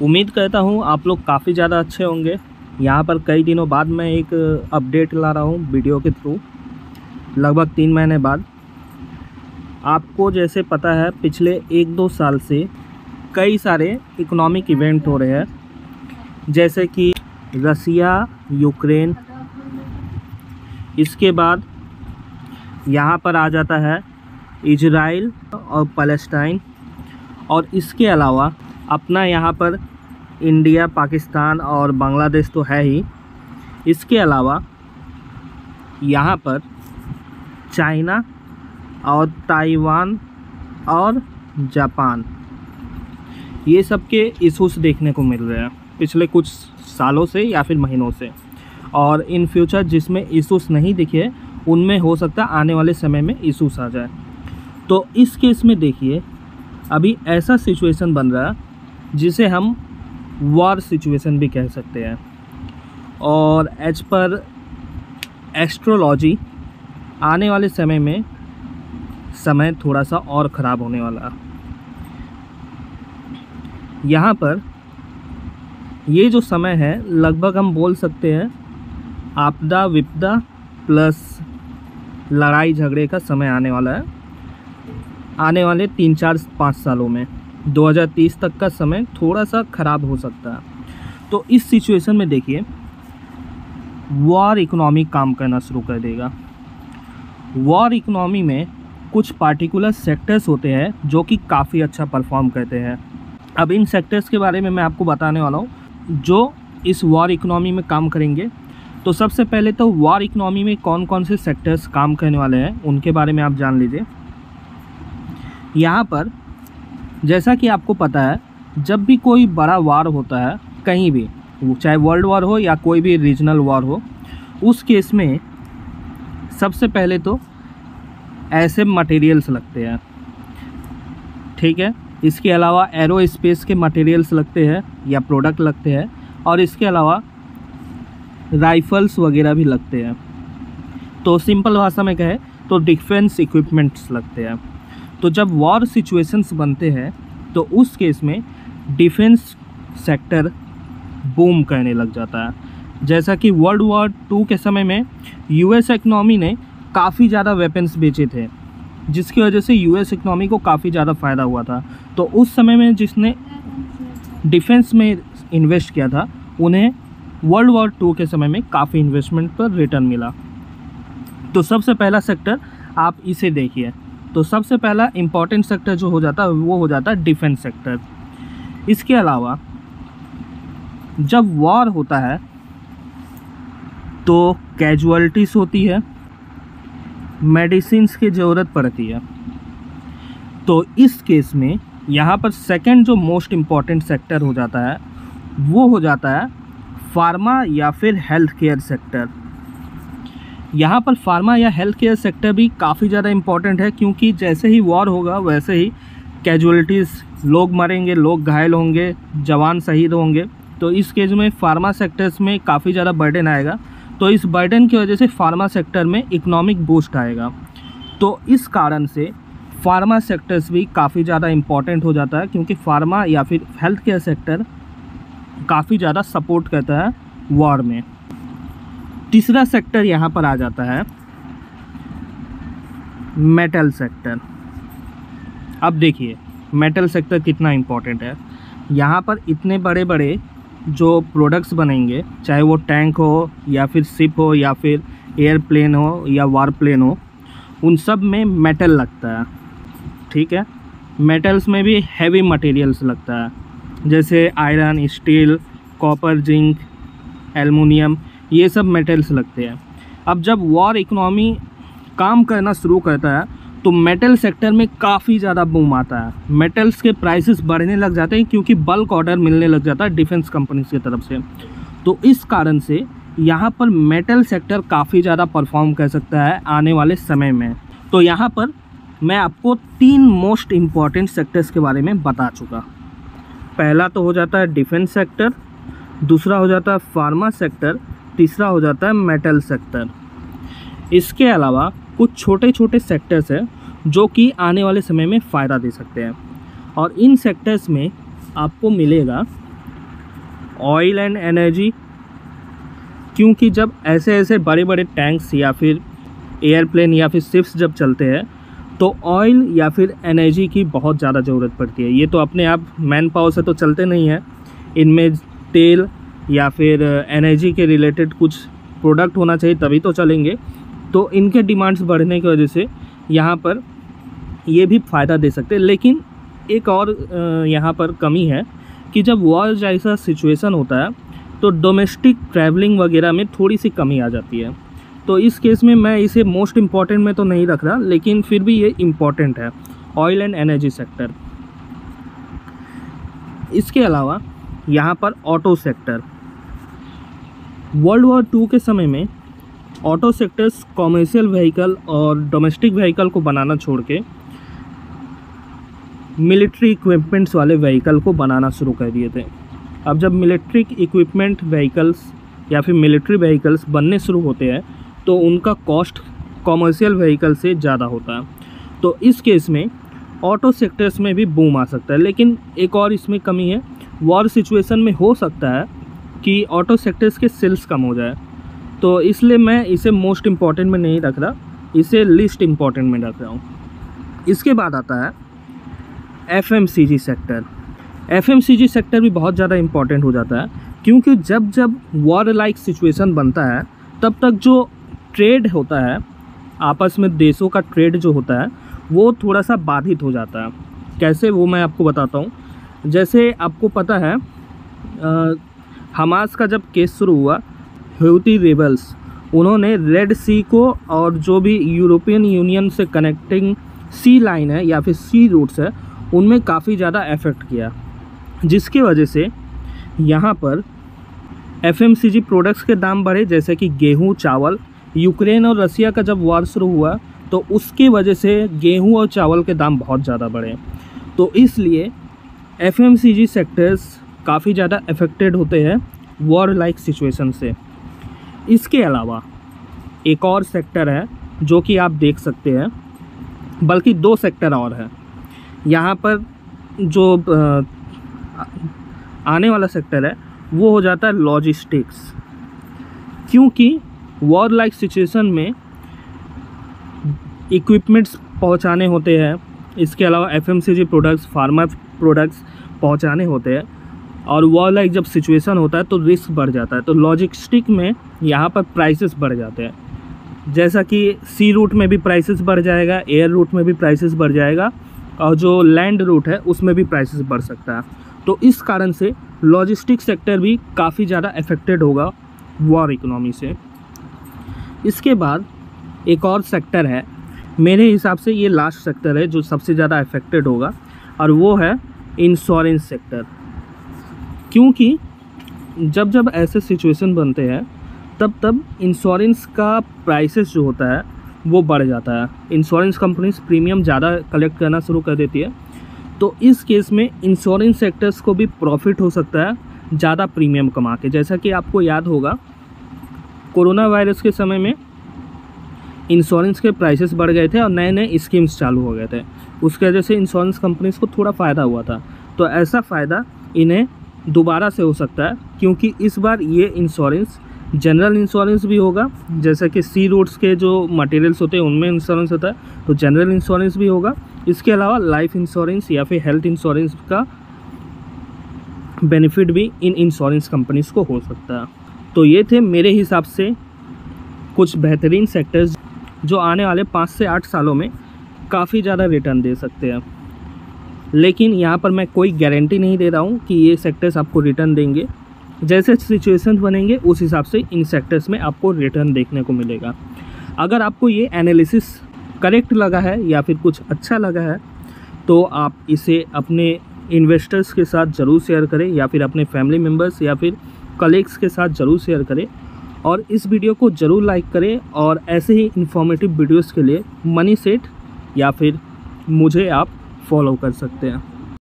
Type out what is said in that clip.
उम्मीद करता हूँ आप लोग काफ़ी ज़्यादा अच्छे होंगे। यहाँ पर कई दिनों बाद मैं एक अपडेट ला रहा हूँ वीडियो के थ्रू, लगभग 3 महीने बाद। आपको जैसे पता है पिछले 1-2 साल से कई सारे इकोनॉमिक इवेंट हो रहे हैं, जैसे कि रसिया यूक्रेन, इसके बाद यहाँ पर आ जाता है इजराइल और पैलेस्टाइन, और इसके अलावा अपना यहाँ पर इंडिया, पाकिस्तान और बांग्लादेश तो है ही। इसके अलावा यहाँ पर चाइना और ताइवान और जापान, ये सब के इशूज़ देखने को मिल रहे हैं पिछले कुछ सालों से या फिर महीनों से। और इन फ्यूचर जिसमें इशूज़ नहीं दिखे उनमें हो सकता है आने वाले समय में इशूज़ आ जाए। तो इस केस में देखिए अभी ऐसा सिचुएशन बन रहा है जिसे हम वॉर सिचुएशन भी कह सकते हैं। और एज पर एस्ट्रोलॉजी आने वाले समय में समय थोड़ा सा और ख़राब होने वाला है। यहाँ पर ये जो समय है लगभग हम बोल सकते हैं आपदा विपदा प्लस लड़ाई झगड़े का समय आने वाला है। आने वाले 3-4-5 सालों में 2030 तक का समय थोड़ा सा ख़राब हो सकता है। तो इस सिचुएशन में देखिए वॉर इकोनॉमी काम करना शुरू कर देगा। वॉर इकोनॉमी में कुछ पार्टिकुलर सेक्टर्स होते हैं जो कि काफ़ी अच्छा परफॉर्म करते हैं। अब इन सेक्टर्स के बारे में मैं आपको बताने वाला हूँ जो इस वॉर इकोनॉमी में काम करेंगे। तो सबसे पहले तो वॉर इकोनॉमी में कौन कौन से सेक्टर्स काम करने वाले हैं उनके बारे में आप जान लीजिए। यहाँ पर जैसा कि आपको पता है जब भी कोई बड़ा वॉर होता है कहीं भी, चाहे वर्ल्ड वॉर हो या कोई भी रीजनल वॉर हो, उस केस में सबसे पहले तो ऐसे मटेरियल्स लगते हैं, ठीक है। इसके अलावा एरोस्पेस के मटेरियल्स लगते हैं या प्रोडक्ट लगते हैं, और इसके अलावा राइफल्स वगैरह भी लगते हैं। तो सिंपल भाषा में कहें तो डिफेंस इक्विपमेंट्स लगते हैं। तो जब वॉर सिचुएशंस बनते हैं तो उस केस में डिफेंस सेक्टर बूम करने लग जाता है। जैसा कि वर्ल्ड वॉर 2 के समय में यूएस इकोनॉमी ने काफ़ी ज़्यादा वेपन्स बेचे थे, जिसकी वजह से यूएस इकोनॉमी को काफ़ी ज़्यादा फ़ायदा हुआ था। तो उस समय में जिसने डिफेंस में इन्वेस्ट किया था उन्हें वर्ल्ड वॉर 2 के समय में काफ़ी इन्वेस्टमेंट पर रिटर्न मिला। तो सबसे पहला सेक्टर आप इसे देखिए। तो सबसे पहला इम्पॉर्टेंट सेक्टर जो हो जाता है वो हो जाता है डिफेंस सेक्टर। इसके अलावा जब वॉर होता है तो कैजुअलिटीज़ होती है, मेडिसिन्स की ज़रूरत पड़ती है। तो इस केस में यहाँ पर सेकंड जो मोस्ट इम्पॉर्टेंट सेक्टर हो जाता है वो हो जाता है फार्मा या फिर हेल्थ केयर सेक्टर। यहाँ पर फार्मा या हेल्थ केयर सेक्टर भी काफ़ी ज़्यादा इम्पॉर्टेंट है, क्योंकि जैसे ही वॉर होगा वैसे ही कैजुअलिटीज़, लोग मरेंगे, लोग घायल होंगे, जवान शहीद होंगे। तो इस केस में फार्मा सेक्टर्स में काफ़ी ज़्यादा बर्डन आएगा। तो इस बर्डन की वजह से फार्मा सेक्टर में इकोनॉमिक बूस्ट आएगा। तो इस कारण से फार्मा सेक्टर्स भी काफ़ी ज़्यादा इम्पॉर्टेंट हो जाता है, क्योंकि फार्मा या फिर हेल्थ केयर सेक्टर काफ़ी ज़्यादा सपोर्ट करता है वॉर में। तीसरा सेक्टर यहाँ पर आ जाता है मेटल सेक्टर। अब देखिए मेटल सेक्टर कितना इम्पोर्टेंट है। यहाँ पर इतने बड़े बड़े जो प्रोडक्ट्स बनेंगे, चाहे वो टैंक हो या फिर शिप हो या फिर एयरप्लेन हो या वारप्लेन हो, उन सब में मेटल लगता है, ठीक है। मेटल्स में भी हैवी मटेरियल्स लगता है, जैसे iron, steel, copper, zinc, aluminium, ये सब मेटल्स लगते हैं। अब जब वॉर इकोनॉमी काम करना शुरू करता है तो मेटल सेक्टर में काफ़ी ज़्यादा बूम आता है। मेटल्स के प्राइसेस बढ़ने लग जाते हैं क्योंकि बल्क ऑर्डर मिलने लग जाता है डिफेंस कंपनीज की तरफ से। तो इस कारण से यहाँ पर मेटल सेक्टर काफ़ी ज़्यादा परफॉर्म कर सकता है आने वाले समय में। तो यहाँ पर मैं आपको 3 मोस्ट इम्पॉर्टेंट सेक्टर्स के बारे में बता चुका। पहला तो हो जाता है डिफेंस सेक्टर, दूसरा हो जाता है फार्मा सेक्टर, तीसरा हो जाता है मेटल सेक्टर। इसके अलावा कुछ छोटे छोटे सेक्टर्स हैं जो कि आने वाले समय में फ़ायदा दे सकते हैं, और इन सेक्टर्स में आपको मिलेगा ऑयल एंड एनर्जी, क्योंकि जब ऐसे ऐसे बड़े बड़े टैंक्स या फिर एयरप्लेन या फिर शिप्स जब चलते हैं तो ऑयल या फिर एनर्जी की बहुत ज़्यादा ज़रूरत पड़ती है। ये तो अपने आप मैन पावर से तो चलते नहीं हैं, इनमें तेल या फिर एनर्जी के रिलेटेड कुछ प्रोडक्ट होना चाहिए तभी तो चलेंगे। तो इनके डिमांड्स बढ़ने की वजह से यहाँ पर ये भी फ़ायदा दे सकते हैं। लेकिन एक और यहाँ पर कमी है कि जब वॉर जैसा सिचुएशन होता है तो डोमेस्टिक ट्रैवलिंग वगैरह में थोड़ी सी कमी आ जाती है। तो इस केस में मैं इसे मोस्ट इम्पॉर्टेंट में तो नहीं रख रहा, लेकिन फिर भी ये इम्पॉर्टेंट है, ऑयल एंड एनर्जी सेक्टर। इसके अलावा यहाँ पर ऑटो सेक्टर, वर्ल्ड वॉर 2 के समय में ऑटो सेक्टर्स कॉमर्शियल व्हीकल और डोमेस्टिक व्हीकल को बनाना छोड़ के मिलिट्री इक्विपमेंट्स वाले व्हीकल को बनाना शुरू कर दिए थे। अब जब मिलिट्री इक्विपमेंट व्हीकल्स या फिर मिलिट्री व्हीकल्स बनने शुरू होते हैं तो उनका कॉस्ट कॉमर्शियल व्हीकल से ज़्यादा होता है। तो इस केस में ऑटो सेक्टर्स में भी बूम आ सकता है। लेकिन एक और इसमें कमी है, वॉर सिचुएशन में हो सकता है कि ऑटो सेक्टर्स के सेल्स कम हो जाए, तो इसलिए मैं इसे मोस्ट इम्पॉर्टेंट में नहीं रख रहा, इसे लिस्ट इम्पॉर्टेंट में रख रहा हूँ। इसके बाद आता है FMCG सेक्टर। FMCG सेक्टर भी बहुत ज़्यादा इम्पॉर्टेंट हो जाता है, क्योंकि जब जब वॉर लाइक सिचुएशन बनता है तब तक जो ट्रेड होता है, आपस में देशों का ट्रेड जो होता है वो थोड़ा सा बाधित हो जाता है। कैसे, वो मैं आपको बताता हूँ। जैसे आपको पता है हमास का जब केस शुरू हुआ, हूती रेबल्स उन्होंने रेड सी को और जो भी यूरोपियन यूनियन से कनेक्टिंग सी लाइन है या फिर सी रूट्स है उनमें काफ़ी ज़्यादा इफ़ेक्ट किया, जिसकी वजह से यहाँ पर FMCG प्रोडक्ट्स के दाम बढ़े, जैसे कि गेहूँ, चावल। यूक्रेन और रसिया का जब वॉर शुरू हुआ तो उसकी वजह से गेहूँ और चावल के दाम बहुत ज़्यादा बढ़े। तो इसलिए FMCG सेक्टर्स काफ़ी ज़्यादा अफेक्टेड होते हैं वॉर लाइक सिचुएशन से। इसके अलावा एक और सेक्टर है जो कि आप देख सकते हैं, बल्कि 2 सेक्टर और हैं यहाँ पर। जो आने वाला सेक्टर है वो हो जाता है लॉजिस्टिक्स, क्योंकि वॉर लाइक सिचुएशन में इक्विपमेंट्स पहुंचाने होते हैं। इसके अलावा FMCG प्रोडक्ट्स, फार्मा प्रोडक्ट्स पहुंचाने होते हैं, और वॉर लाइक जब सिचुएशन होता है तो रिस्क बढ़ जाता है। तो लॉजिस्टिक में यहाँ पर प्राइसेस बढ़ जाते हैं, जैसा कि सी रूट में भी प्राइसेस बढ़ जाएगा, एयर रूट में भी प्राइसेस बढ़ जाएगा, और जो लैंड रूट है उसमें भी प्राइसेस बढ़ सकता है। तो इस कारण से लॉजिस्टिक सेक्टर भी काफ़ी ज़्यादा अफेक्टेड होगा वॉर इकोनॉमी से। इसके बाद एक और सेक्टर है, मेरे हिसाब से ये लास्ट सेक्टर है जो सबसे ज़्यादा अफेक्टेड होगा, और वो है इंश्योरेंस सेक्टर। क्योंकि जब जब ऐसे सिचुएशन बनते हैं तब इंश्योरेंस का प्राइसेस जो होता है वो बढ़ जाता है। इंश्योरेंस कंपनीज प्रीमियम ज़्यादा कलेक्ट करना शुरू कर देती है। तो इस केस में इंश्योरेंस सेक्टर्स को भी प्रॉफिट हो सकता है ज़्यादा प्रीमियम कमा के। जैसा कि आपको याद होगा, कोरोना वायरस के समय में इंश्योरेंस के प्राइसेस बढ़ गए थे और नए नए स्कीम्स चालू हो गए थे, उसकी वजह से इंश्योरेंस कंपनीज को थोड़ा फ़ायदा हुआ था। तो ऐसा फ़ायदा इन्हें दोबारा से हो सकता है, क्योंकि इस बार ये इंश्योरेंस जनरल इंश्योरेंस भी होगा, जैसे कि सी रूट्स के जो मटेरियल्स होते हैं उनमें इंश्योरेंस होता है, तो जनरल इंश्योरेंस भी होगा। इसके अलावा लाइफ इंश्योरेंस या फिर हेल्थ इंश्योरेंस का बेनिफिट भी इन इंश्योरेंस कंपनीज़ को हो सकता है। तो ये थे मेरे हिसाब से कुछ बेहतरीन सेक्टर्स जो आने वाले 5 से 8 सालों में काफ़ी ज़्यादा रिटर्न दे सकते हैं। लेकिन यहाँ पर मैं कोई गारंटी नहीं दे रहा हूँ कि ये सेक्टर्स आपको रिटर्न देंगे। जैसे सिचुएशन बनेंगे उस हिसाब से इन सेक्टर्स में आपको रिटर्न देखने को मिलेगा। अगर आपको ये एनालिसिस करेक्ट लगा है या फिर कुछ अच्छा लगा है तो आप इसे अपने इन्वेस्टर्स के साथ ज़रूर शेयर करें, या फिर अपने फैमिली मेम्बर्स या फिर कलीग्स के साथ ज़रूर शेयर करें, और इस वीडियो को ज़रूर लाइक करें। और ऐसे ही इन्फॉर्मेटिव वीडियोस के लिए मनी सेट या फिर मुझे आप फॉलो कर सकते हैं।